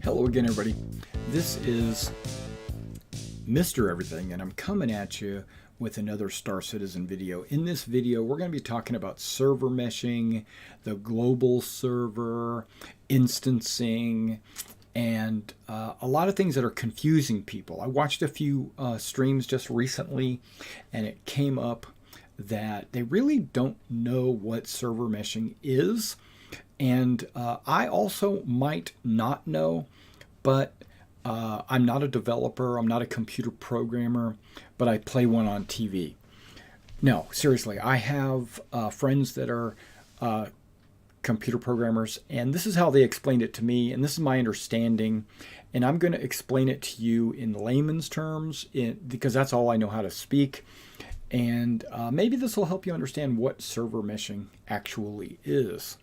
Hello again, everybody. This is Mr. Everything, and I'm coming at you with another Star Citizen video. In this video, we're going to be talking about server meshing, the global server, instancing, and a lot of things that are confusing people. I watched a few streams just recently, and it came up that they really don't know what server meshing is. And I also might not know, but I'm not a developer, I'm not a computer programmer, but I play one on TV. No, seriously, I have friends that are computer programmers, and this is how they explained it to me, and this is my understanding, and I'm going to explain it to you in layman's terms because that's all I know how to speak, and maybe this will help you understand what server meshing actually is.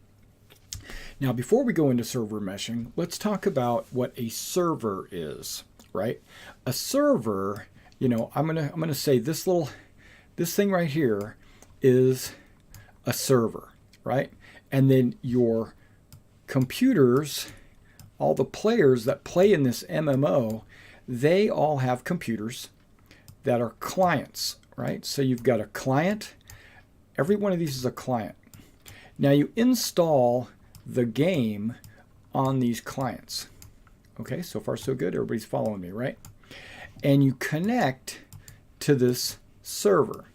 Now, before we go into server meshing, let's talk about what a server is, right? A server, you know, I'm gonna say this thing right here is a server, right? And then your computers, all the players that play in this MMO, they all have computers that are clients, right? So you've got a client. Every one of these is a client. Now you install the game on these clients. Okay, so far so good. Everybody's following me, right? And you connect to this server.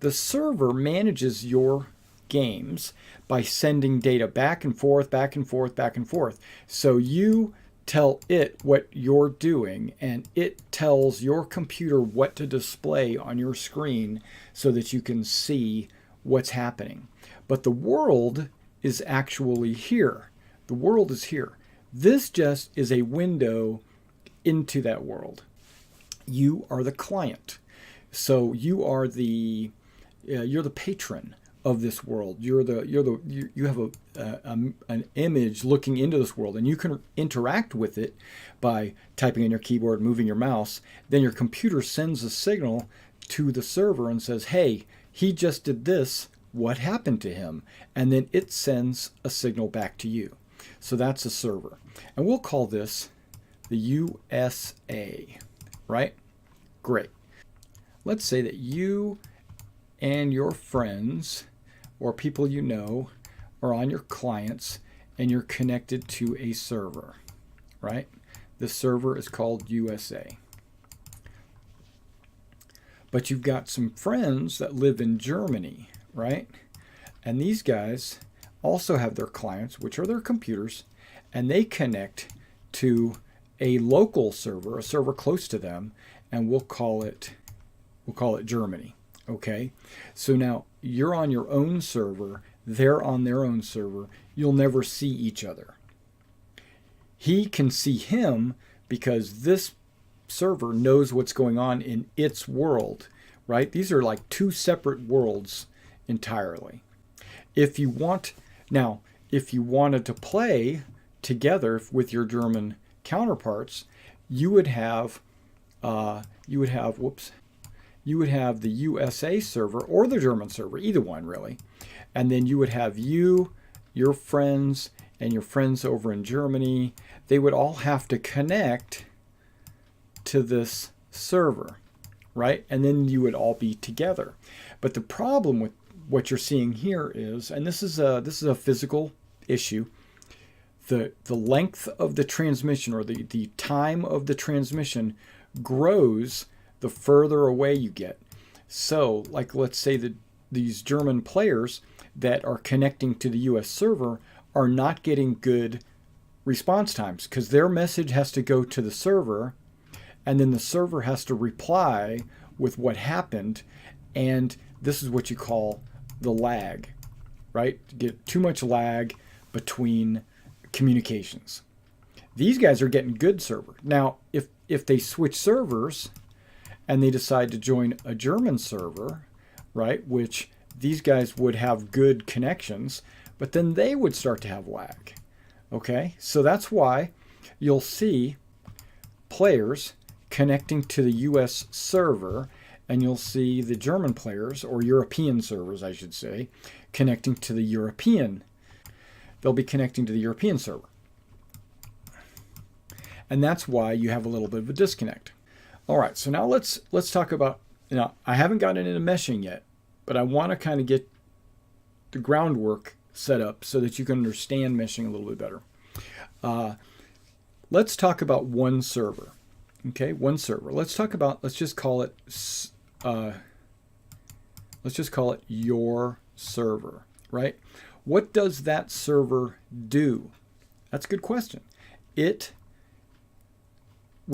The server manages your games by sending data back and forth, back and forth, back and forth. So you tell it what you're doing, and it tells your computer what to display on your screen so that you can see what's happening. But the world is actually here. The world is here. This just is a window into that world. You are the client. So you are you're the patron of this world. You have an image looking into this world, and you can interact with it by typing on your keyboard, moving your mouse. Then your computer sends a signal to the server and says, "Hey, he just did this. What happened to him?" And then it sends a signal back to you. So that's a server. And we'll call this the USA, right? Great. Let's say that you and your friends or people you know are on your clients and you're connected to a server, right? The server is called USA. But you've got some friends that live in Germany, right? And these guys also have their clients, which are their computers, and they connect to a local server, a server close to them, and we'll call it Germany. Okay? So now you're on your own server, they're on their own server. You'll never see each other. He can see him because this server knows what's going on in its world, right? These are like two separate worlds entirely. If you wanted to play together with your German counterparts, you would have the USA server or the German server, either one really, and then you would have your friends, and your friends over in Germany. They would all have to connect to this server, right? And then you would all be together. But the problem with what you're seeing here is, and this is a physical issue, the length of the transmission, or the time of the transmission, grows the further away you get. So, like, let's say that these German players that are connecting to the US server are not getting good response times because their message has to go to the server, and then the server has to reply with what happened, and this is what you call the lag, right? You get too much lag between communications. These guys are getting good server. Now, if they switch servers and they decide to join a German server, right, which these guys would have good connections, but then they would start to have lag. Okay? So that's why you'll see players connecting to the US server, and you'll see the German players, or European servers, I should say, connecting to the European. They'll be connecting to the European server. And that's why you have a little bit of a disconnect. All right, so now let's talk about, I haven't gotten into meshing yet, but I want to kind of get the groundwork set up so that you can understand meshing a little bit better. Let's talk about one server. Okay, one server. Let's just call it your server, right? What does that server do? That's a good question. It,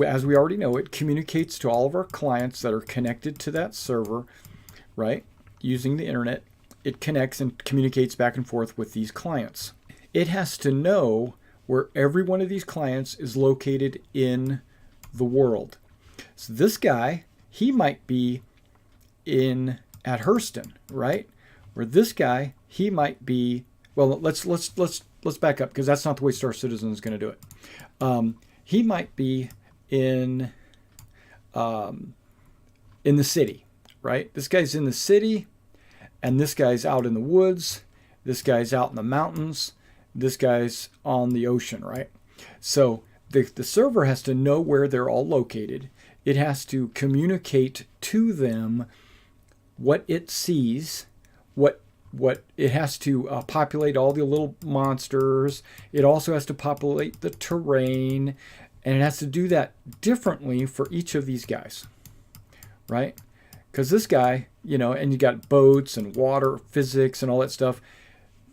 as we already know, it communicates to all of our clients that are connected to that server, right? Using the internet, it connects and communicates back and forth with these clients. It has to know where every one of these clients is located in the world. So this guy, he might be at Hurston, right? Where this guy, he might be, well, let's back up, because that's not the way Star Citizen is going to do it. He might be in the city, right? This guy's in the city, and this guy's out in the woods. This guy's out in the mountains. This guy's on the ocean, right? So the server has to know where they're all located. It has to communicate to them what it sees, what it has to populate all the little monsters. It also has to populate the terrain, and it has to do that differently for each of these guys, right? Because this guy, and you got boats and water physics and all that stuff.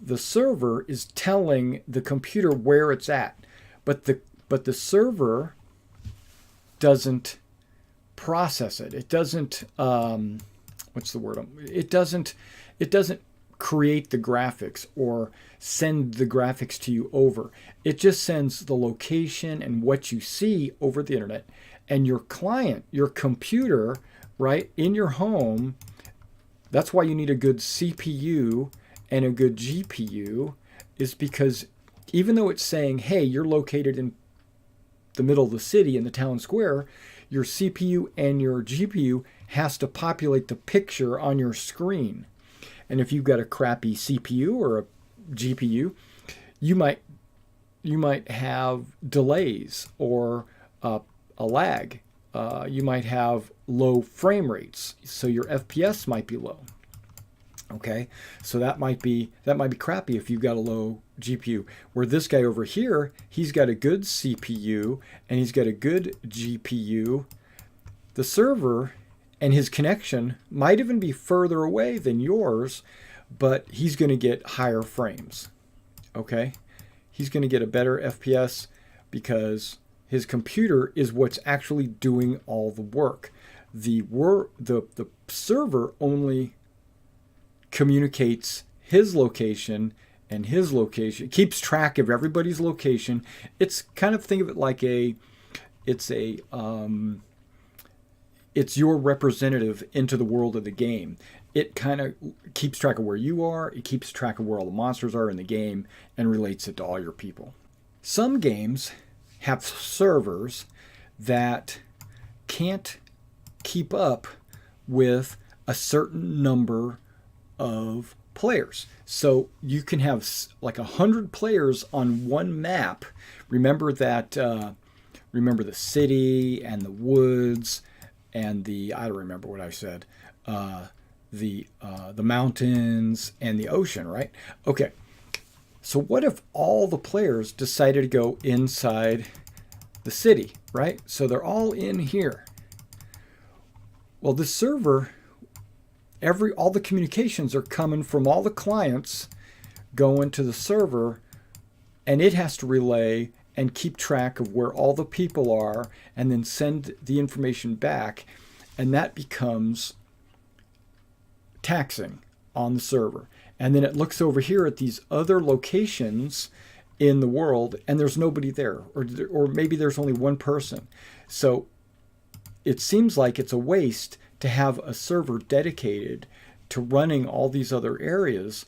The server is telling the computer where it's at, but the server doesn't process it. It doesn't what's the word? It doesn't create the graphics or send the graphics to you over. It just sends the location and what you see over the internet. And your client, your computer, right, in your home, that's why you need a good CPU and a good GPU, is because even though it's saying, hey, you're located in the middle of the city in the town square, your CPU and your GPU has to populate the picture on your screen. And if you've got a crappy CPU or a GPU, you might have delays or a lag. You might have low frame rates, so your FPS might be low. Okay, so that might be crappy if you've got a low GPU. Where this guy over here, he's got a good CPU and he's got a good GPU. The server and his connection might even be further away than yours, but he's going to get higher frames. Okay, he's going to get a better FPS because his computer is what's actually doing all the work. The server only communicates his location and his location, keeps track of everybody's location. It's kind of, think of it like it's your representative into the world of the game. It kind of keeps track of where you are. It keeps track of where all the monsters are in the game and relates it to all your people. Some games have servers that can't keep up with a certain number of players. So you can have like 100 players on one map. Remember that, remember the city and the woods and I don't remember what I said, the mountains and the ocean, right? Okay. So what if all the players decided to go inside the city, right? So they're all in here. Well, the server, all the communications are coming from all the clients going to the server, and it has to relay and keep track of where all the people are and then send the information back. And that becomes taxing on the server. And then it looks over here at these other locations in the world, and there's nobody there, or maybe there's only one person. So it seems like it's a waste to have a server dedicated to running all these other areas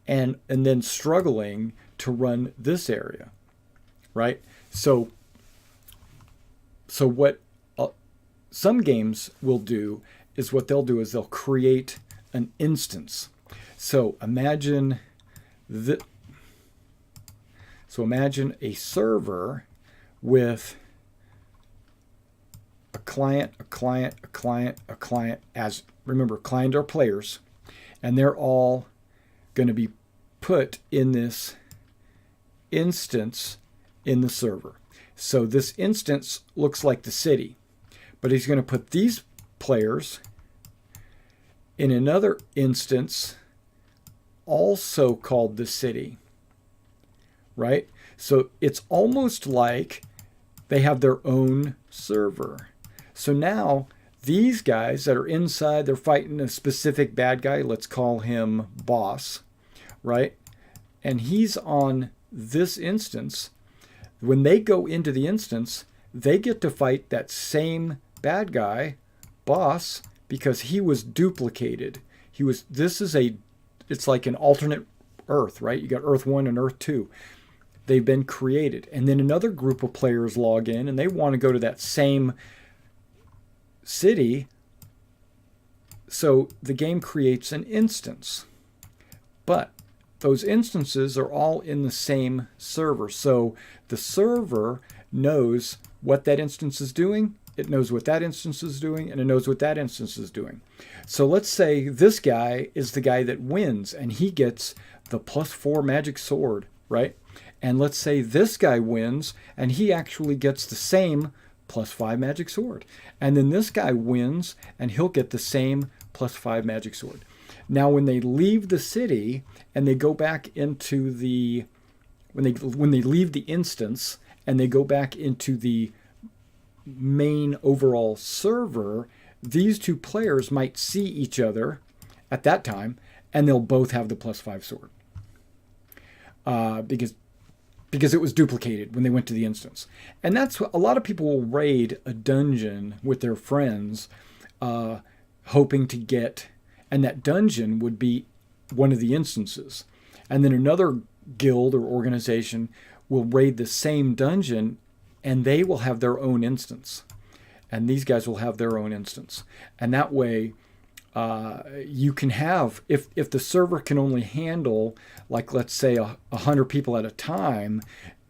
and then struggling to run this area, right? So what some games will do is they'll create an instance. So imagine imagine a server with client, a client, a client, a client. As remember, client are players, and they're all going to be put in this instance in the server. So this instance looks like the city, but he's going to put these players in another instance also called the city, right? So it's almost like they have their own server. So now these guys that are inside, they're fighting a specific bad guy. Let's call him Boss, right? And he's on this instance. When they go into the instance, they get to fight that same bad guy, Boss, because he was duplicated. It's like an alternate Earth, right? You got Earth 1 and Earth 2. They've been created. And then another group of players log in and they want to go to that same city. So the game creates an instance. But those instances are all in the same server. So the server knows what that instance is doing. It knows what that instance is doing, and it knows what that instance is doing. So let's say this guy is the guy that wins, and he gets the +4 magic sword, right? And let's say this guy wins, and he actually gets the same +5 magic sword. And then this guy wins, and he'll get the same +5 magic sword. Now, when they leave the city and they go back into the, when they leave the instance and they go back into the main overall server, these two players might see each other at that time, and they'll both have the +5 sword because it was duplicated when they went to the instance. And that's what a lot of people will raid a dungeon with their friends, hoping to get, and that dungeon would be one of the instances. And then another guild or organization will raid the same dungeon, and they will have their own instance. And these guys will have their own instance. And that way, you can have, if the server can only handle, like, let's say 100 people at a time,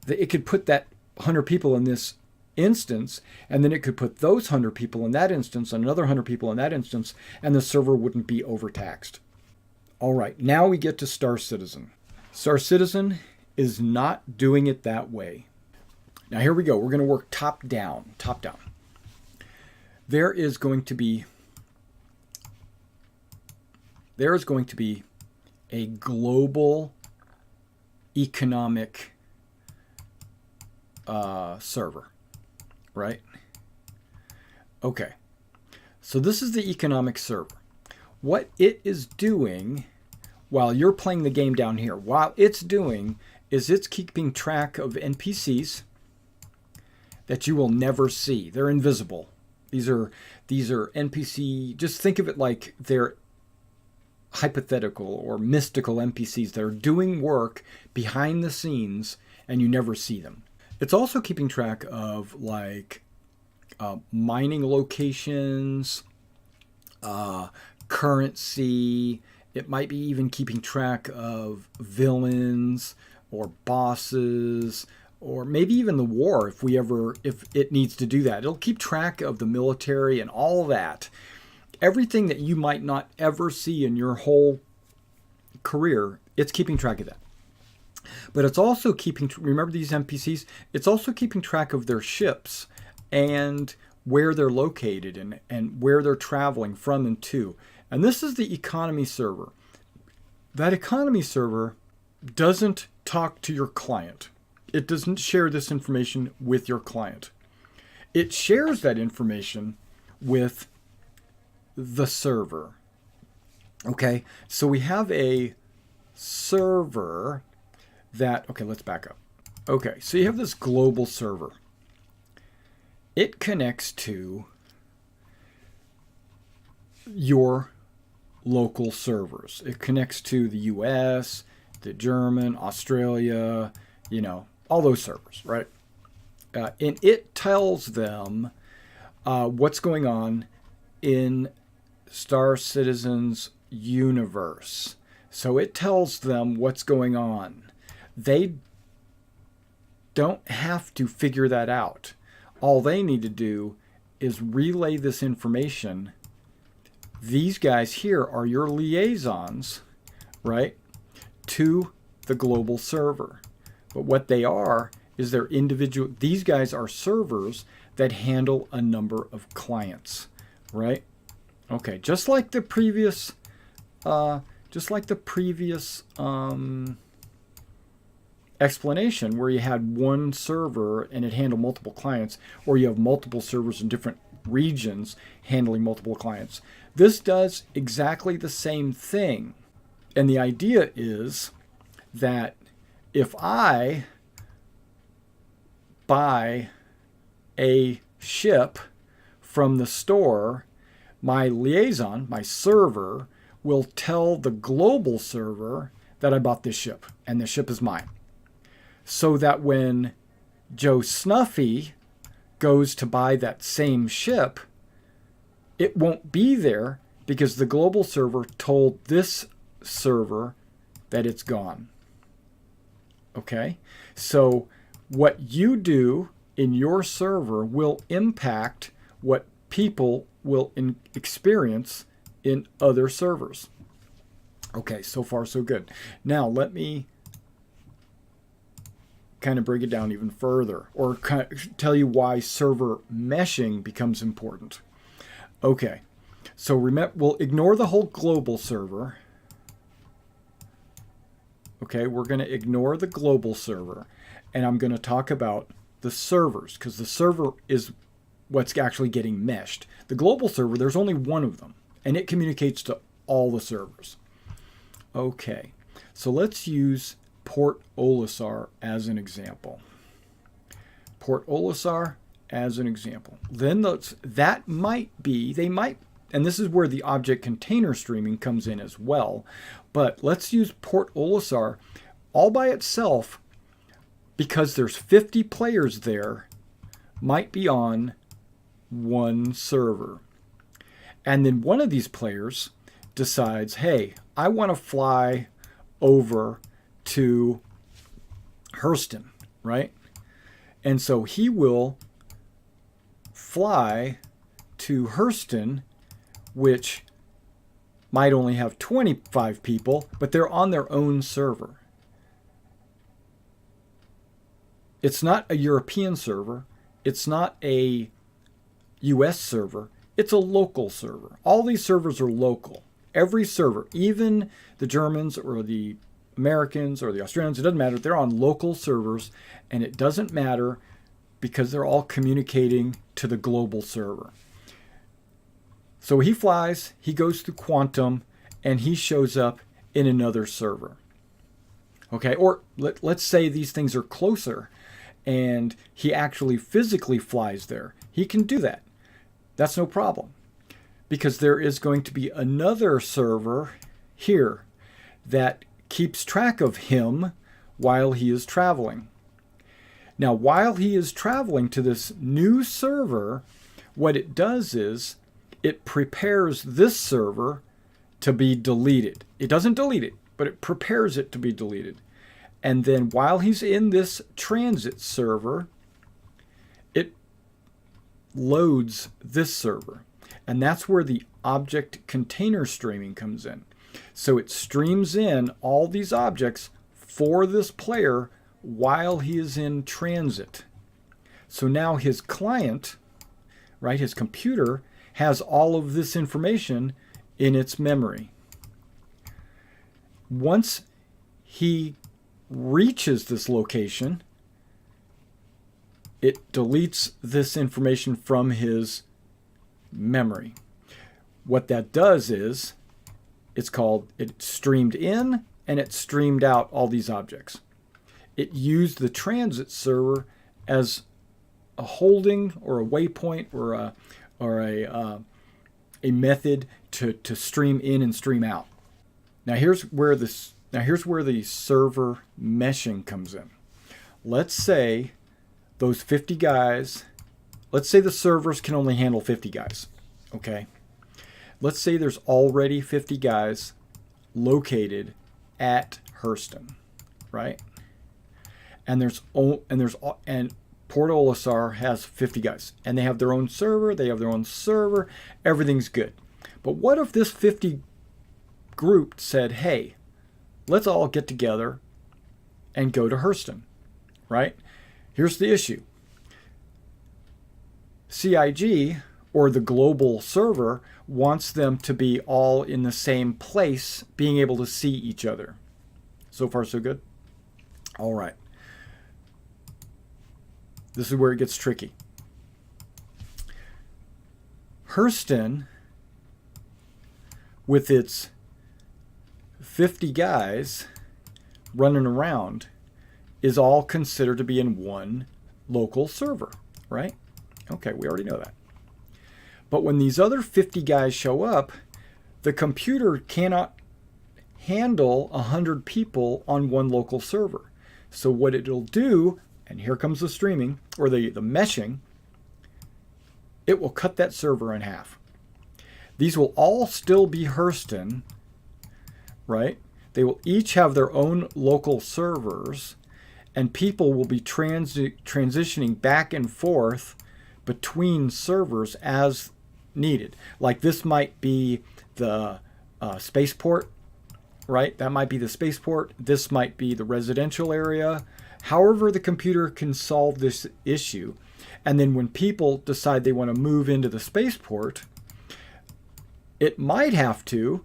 it could put that 100 people in this instance, and then it could put those 100 people in that instance, and another 100 people in that instance, and the server wouldn't be overtaxed. All right, now we get to Star Citizen. Star Citizen is not doing it that way. Now here we go. We're going to work top down. Top down. There is going to be a global economic server, right? Okay. So this is the economic server. What it is doing while you're playing the game down here, while it's doing is it's keeping track of NPCs that you will never see. They're invisible. These are NPC, just think of it like they're hypothetical or mystical NPCs that are doing work behind the scenes and you never see them. It's also keeping track of like mining locations, currency. It might be even keeping track of villains or bosses, or maybe even the war if it needs to do that. It'll keep track of the military and all that. Everything that you might not ever see in your whole career, it's keeping track of that. But it's also remember these NPCs, it's also keeping track of their ships and where they're located and where they're traveling from and to. And this is the economy server. That economy server doesn't talk to your client. It doesn't share this information with your client. It shares that information with the server. Okay, so we have a server that, okay, let's back up. Okay, so you have this global server. It connects to your local servers. It connects to the US, the German, Australia, all those servers, right? And it tells them what's going on in Star Citizen's universe. So it tells them what's going on. They don't have to figure that out. All they need to do is relay this information. These guys here are your liaisons, right, to the global server. But what they are is they're individual. These guys are servers that handle a number of clients, right? Okay, just like the previous explanation where you had one server and it handled multiple clients, or you have multiple servers in different regions handling multiple clients. This does exactly the same thing. And the idea is that if I buy a ship from the store, my liaison, my server, will tell the global server that I bought this ship and the ship is mine. So that when Joe Snuffy goes to buy that same ship, it won't be there because the global server told this server that it's gone. Okay? So what you do in your server will impact what people will experience in other servers. Okay, so far so good. Now let me kind of break it down even further, or tell you why server meshing becomes important. Okay, so remember, we'll ignore the whole global server. Okay, we're going to ignore the global server, and I'm going to talk about the servers, because the server is what's actually getting meshed. The global server, there's only one of them, and it communicates to all the servers. Okay, so let's use Port Olisar as an example. Port Olisar as an example. Then that might be, they might, and this is where the object container streaming comes in as well, but let's use Port Olisar all by itself, because there's 50 players there, might be on one server. And then one of these players decides, hey, I want to fly over to Hurston, right? And so he will fly to Hurston, which might only have 25 people, but they're on their own server. It's not a European server. It's not a US server. It's a local server. All these servers are local. Every server, even the Germans or the Americans or the Australians, it doesn't matter. They're on local servers, and it doesn't matter because they're all communicating to the global server. So he flies, he goes through Quantum, and he shows up in another server. Okay, or let's say these things are closer, and he actually physically flies there. He can do that. That's no problem, because there is going to be another server here that keeps track of him while he is traveling. Now, while he is traveling to this new server, what it does is it prepares this server to be deleted. It doesn't delete it, but it prepares it to be deleted. And then while he's in this transit server, it loads this server. And that's where the object container streaming comes in. So it streams in all these objects for this player while he is in transit. So now his client, right, his computer, has all of this information in its memory. Once he reaches this location, it deletes this information from his memory. What that does is, it streamed in and it streamed out all these objects. It used the transit server as a holding or a waypoint or a method to stream in and stream out. Now here's where the server meshing comes in. Let's say those 50 guys, let's say the servers can only handle 50 guys, okay? Let's say there's already 50 guys located at Hurston, right? And Port Olisar has 50 guys, and they have their own server, everything's good. But what if this 50 group said, hey, let's all get together and go to Hurston, right? Here's the issue. CIG, or the global server, wants them to be all in the same place, being able to see each other. So far, so good? All right. This is where it gets tricky. Hurston, with its 50 guys running around, is all considered to be in one local server, right? Okay, we already know that. But when these other 50 guys show up, the computer cannot handle 100 people on one local server. So what it'll do, and here comes the streaming, or the meshing, it will cut that server in half. These will all still be Hurston, right? They will each have their own local servers, and people will be transitioning back and forth between servers as needed. Like this might be the spaceport, right? That might be the spaceport. This might be the residential area. However the computer can solve this issue. And then when people decide they want to move into the spaceport, it might have to,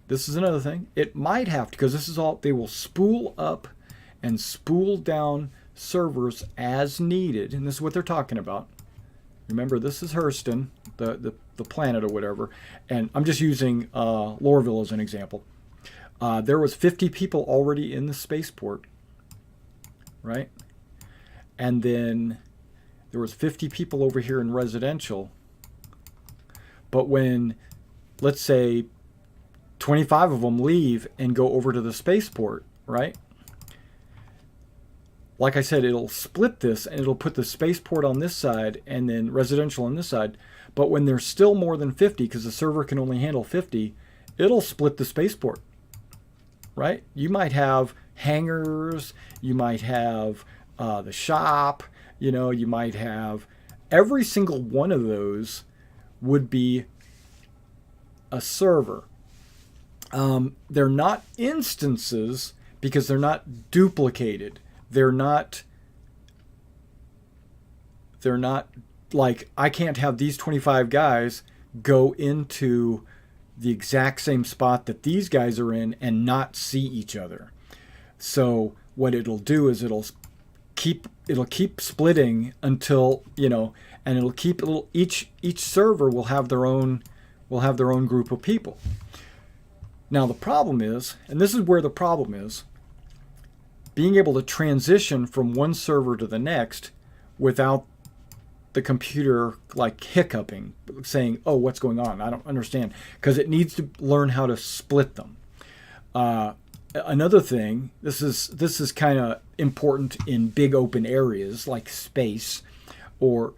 this is another thing, it might have to, because this is all, they will spool up and spool down servers as needed. And this is what they're talking about. Remember, this is Hurston, the planet or whatever. And I'm just using Lorville as an example. There was 50 people already in the spaceport, right? And then there was 50 people over here in residential. But when, let's say, 25 of them leave and go over to the spaceport, right? Like I said, it'll split this and it'll put the spaceport on this side and then residential on this side. But when there's still more than 50, because the server can only handle 50, it'll split the spaceport, right? You might have hangars, you might have the shop, you know, you might have every single one of those would be a server. They're not instances because they're not duplicated. They're not like, I can't have these 25 guys go into the exact same spot that these guys are in and not see each other. So what it'll do is it'll keep splitting until, you know, and each server will have their own group of people. Now the problem is, and this is where the problem is, being able to transition from one server to the next without the computer like hiccuping, saying, oh, what's going on? I don't understand. Because it needs to learn how to split them. Another thing, this is kind of important in big open areas like space, or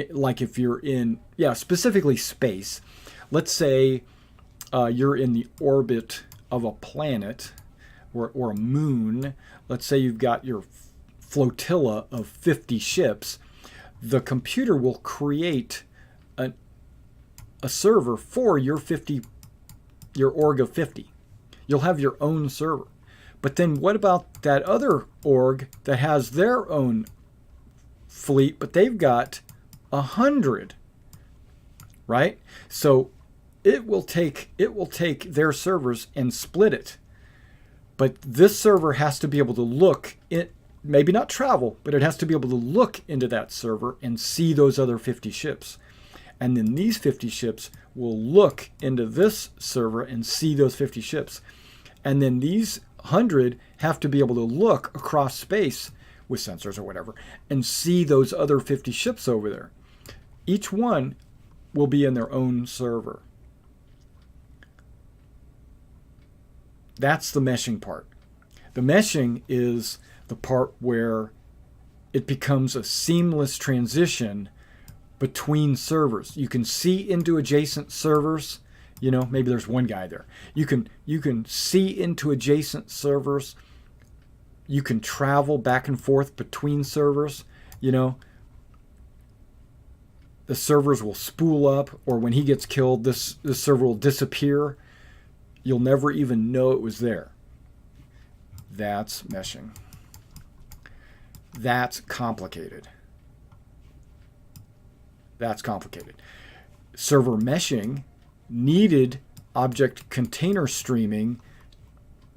like if you're in, specifically space. Let's say you're in the orbit of a planet or a moon. Let's say you've got your flotilla of 50 ships. The computer will create a server for your org of 50. You'll have your own server. But then what about that other org that has their own fleet, but they've got 100, right? So it will take their servers and split it. But this server has to be able to look, maybe not travel, but it has to be able to look into that server and see those other 50 ships. And then these 50 ships will look into this server and see those 50 ships. And then these 100 have to be able to look across space with sensors or whatever and see those other 50 ships over there. Each one will be in their own server. That's the meshing part. The meshing is the part where it becomes a seamless transition between servers. You can see into adjacent servers. You know, maybe there's one guy there. You can see into adjacent servers You can travel back and forth between servers. You know, the servers will spool up, or when he gets killed, this server will disappear. You'll never even know it was there. That's meshing. That's complicated. That's complicated. Server meshing needed object container streaming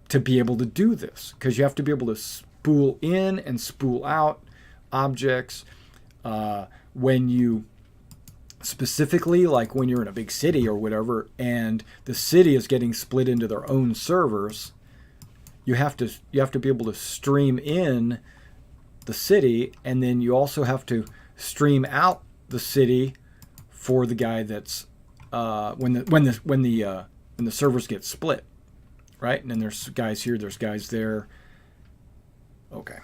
to be able to do this, because you have to be able to spool in and spool out objects. When you specifically, like when you're in a big city or whatever, and the city is getting split into their own servers, you have to be able to stream in the city, and then you also have to stream out the city for the guy that's when the servers get split, right? And then there's guys here, there's guys there. Okay,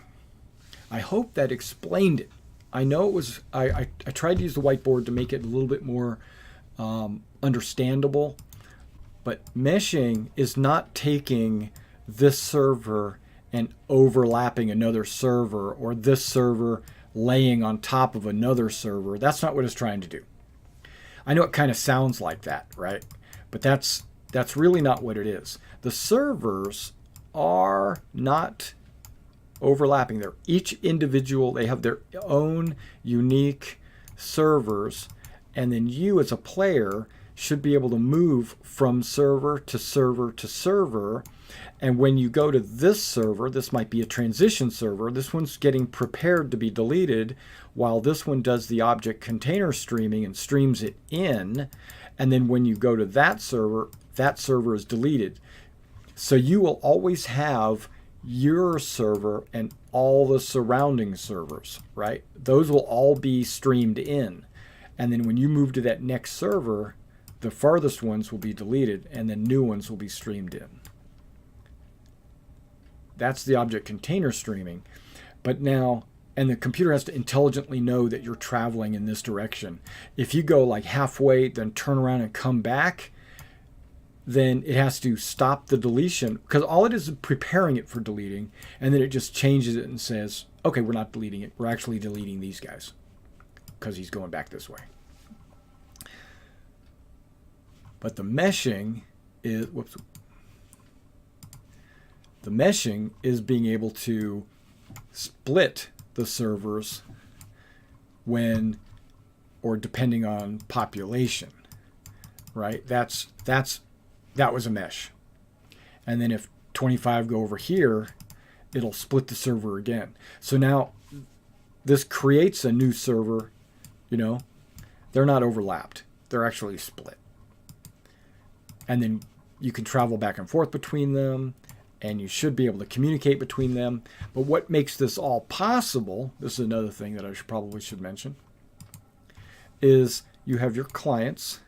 I hope that explained it. I know it was. I tried to use the whiteboard to make it a little bit more understandable, but meshing is not taking this server and overlapping another server, or this server laying on top of another server. That's not what it's trying to do. I know it kind of sounds like that, right? But that's really not what it is. The servers are not overlapping. They're each individual. They have their own unique servers, and then you as a player should be able to move from server to server to server. And when you go to this server, this might be a transition server. This one's getting prepared to be deleted, while this one does the object container streaming and streams it in. And then when you go to that server is deleted. So you will always have your server and all the surrounding servers, right? Those will all be streamed in. And then when you move to that next server, the farthest ones will be deleted, and then new ones will be streamed in. That's the object container streaming. But now, and the computer has to intelligently know that you're traveling in this direction. If you go like halfway, then turn around and come back, then it has to stop the deletion, because all it is preparing it for deleting, and then it just changes it and says, okay, we're not deleting it. We're actually deleting these guys because he's going back this way. But the meshing is, the meshing is being able to split the servers when, or depending on population, right? That was a mesh. And then if 25 go over here, it'll split the server again. So now this creates a new server, you know, they're not overlapped. They're actually split. And then you can travel back and forth between them, and you should be able to communicate between them. But what makes this all possible, this is another thing that I probably should mention, is you have your clients.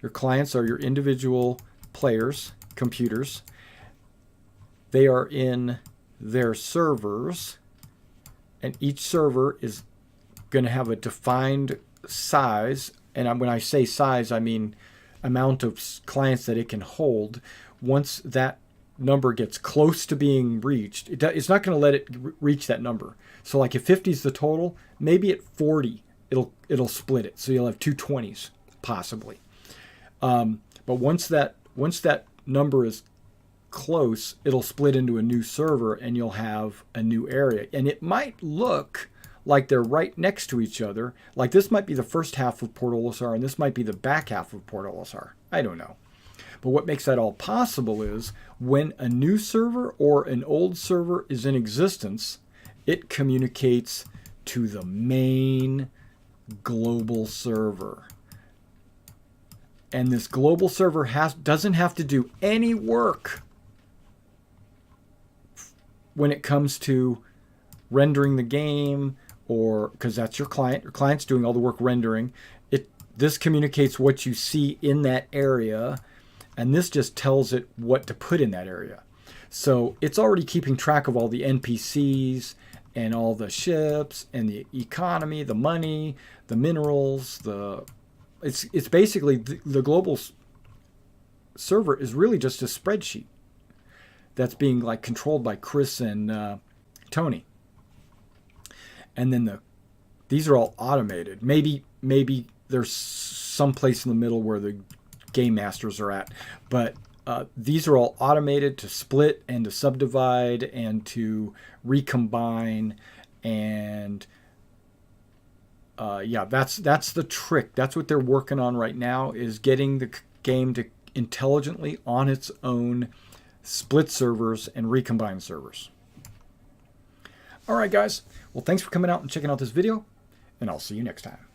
Your clients are your individual players, computers. They are in their servers, and each server is going to have a defined size. And when I say size, I mean amount of clients that it can hold. Once that number gets close to being reached, it's not going to let it reach that number. So like if 50 is the total, maybe at 40 it'll split it. So you'll have two 20s possibly. But once that number is close, it'll split into a new server, and you'll have a new area. And it might look like they're right next to each other. Like this might be the first half of Port Olisar, and this might be the back half of Port Olisar. I don't know. But what makes that all possible is when a new server or an old server is in existence, it communicates to the main global server. And this global server doesn't have to do any work when it comes to rendering the game, or because that's your client. Your client's doing all the work rendering. This communicates what you see in that area, and this just tells it what to put in that area. So it's already keeping track of all the NPCs and all the ships and the economy, the money, the minerals, It's basically the global server is really just a spreadsheet. that's being like controlled by Chris and Tony. And then these are all automated. Maybe there's some place in the middle where the game masters are at, but these are all automated to split and to subdivide and to recombine. And yeah, that's the trick. That's what they're working on right now, is getting the game to intelligently on its own split servers and recombine servers. All right, guys. Well, thanks for coming out and checking out this video, and I'll see you next time.